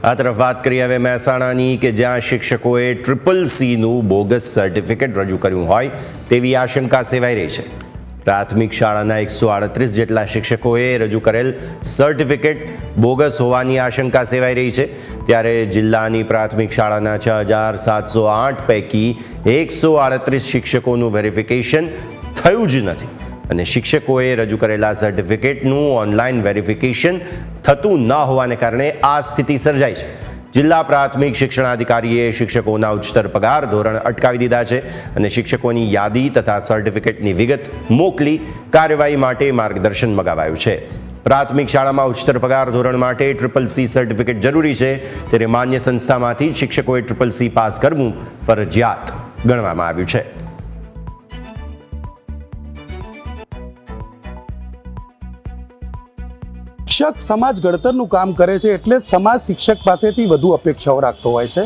આ તરફ વાત કરીએ હવે મહેસાણાની કે જ્યાં શિક્ષકોએ CCC બોગસ સર્ટિફિકેટ રજૂ કર્યું હોય તેવી આશંકા સેવાઈ રહી છે। પ્રાથમિક શાળાના 138 જેટલા શિક્ષકોએ રજૂ કરેલ સર્ટિફિકેટ બોગસ હોવાની આશંકા સેવાઈ રહી છે। ત્યારે જિલ્લાની પ્રાથમિક શાળાના 6708 પૈકી 138 શિક્ષકોનું વેરિફિકેશન થયું જ નથી અને શિક્ષકોએ રજૂ કરેલા સર્ટિફિકેટનું ઓનલાઈન વેરિફિકેશન થતું ન હોવાને કારણે આ સ્થિતિ સર્જાઈ છે। જિલ્લા પ્રાથમિક શિક્ષણાધિકારીએ શિક્ષકોના ઉચ્ચતર પગાર ધોરણ અટકાવી દીધા છે અને શિક્ષકોની યાદી તથા સર્ટિફિકેટની વિગત મોકલી કાર્યવાહી માટે માર્ગદર્શન મગાવાયું છે। પ્રાથમિક શાળામાં ઉચ્ચતર પગાર ધોરણ માટે CCC સર્ટિફિકેટ જરૂરી છે, ત્યારે માન્ય સંસ્થામાંથી શિક્ષકોએ CCC પાસ કરવું ફરજિયાત ગણવામાં આવ્યું છે। શિક્ષક સમાજ ઘડતરનું કામ કરે છે એટલે સમાજ શિક્ષક પાસેથી વધુ અપેક્ષાઓ રાખતો હોય છે,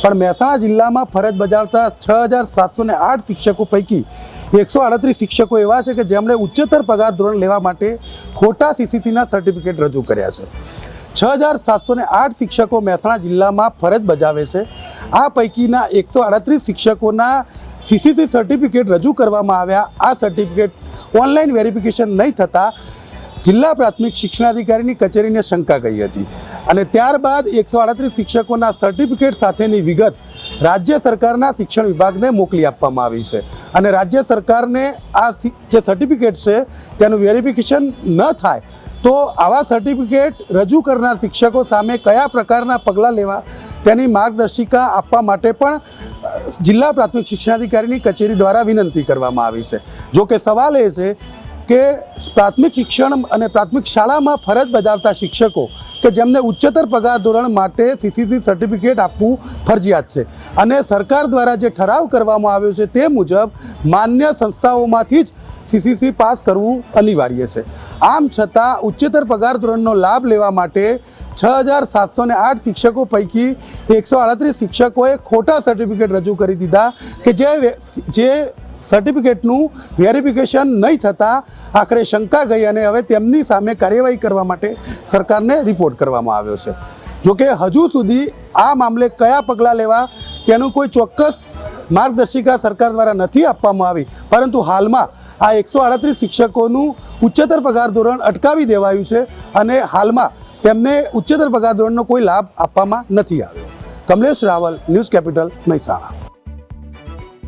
પણ મહેસાણા જિલ્લામાં ફરજ બજાવતા 6708 શિક્ષકો પૈકી 138 શિક્ષકો એવા છે કે જેમણે ઉચ્ચતર પગાર ધોરણ લેવા માટે ખોટા CCCના સર્ટિફિકેટ રજૂ કર્યા છે। 6708 શિક્ષકો મહેસાણા જિલ્લામાં ફરજ બજાવે છે। આ પૈકીના 138 શિક્ષકોના CCC સર્ટિફિકેટ રજૂ કરવામાં આવ્યા। આ સર્ટિફિકેટ ઓનલાઈન વેરિફિકેશન નહીં થતાં જિલ્લા પ્રાથમિક શિક્ષણાધિકારીની કચેરીને શંકા ગઈ હતી અને ત્યારબાદ 138 શિક્ષકોના સર્ટિફિકેટ સાથેની વિગત રાજ્ય સરકારના શિક્ષણ વિભાગને મોકલી આપવામાં આવી છે અને રાજ્ય સરકારને આ જે સર્ટિફિકેટ છે તેનું વેરિફિકેશન ન થાય તો આવા સર્ટિફિકેટ રજૂ કરનાર શિક્ષકો સામે કયા પ્રકારના પગલાં લેવા તેની માર્ગદર્શિકા આપવા માટે પણ જિલ્લા પ્રાથમિક શિક્ષણાધિકારીની કચેરી દ્વારા વિનંતી કરવામાં આવી છે। જો કે સવાલ એ છે કે પ્રાથમિક શિક્ષણ અને પ્રાથમિક શાળામાં ફરજ બજાવતા શિક્ષકો કે જેમને ઉચ્ચતર પગાર ધોરણ માટે CCC સર્ટિફિકેટ આપવું ફરજિયાત છે અને સરકાર દ્વારા જે ઠરાવ કરવામાં આવ્યો છે તે મુજબ માન્ય સંસ્થાઓમાંથી જ CCC પાસ કરવું અનિવાર્ય છે। આમ છતાં ઉચ્ચતર પગાર ધોરણનો લાભ લેવા માટે 6708 શિક્ષકો પૈકી 138 શિક્ષકોએ ખોટા સર્ટિફિકેટ રજૂ કરી દીધા કે જે સર્ટિફિકેટનું વેરિફિકેશન નહીં થતાં આખરે શંકા ગઈ અને હવે તેમની સામે કાર્યવાહી કરવા માટે સરકારને રિપોર્ટ કરવામાં આવ્યો છે। જોકે હજુ સુધી આ મામલે કયા પગલાં લેવા તેનું કોઈ ચોક્કસ માર્ગદર્શિકા સરકાર દ્વારા નથી આપવામાં આવી, પરંતુ હાલમાં આ 138 શિક્ષકોનું ઉચ્ચતર પગાર ધોરણ અટકાવી દેવાયું છે અને હાલમાં તેમને ઉચ્ચતર પગાર ધોરણનો કોઈ લાભ આપવામાં નથી આવ્યો। Kamlesh Raval, news capital, Mehsana.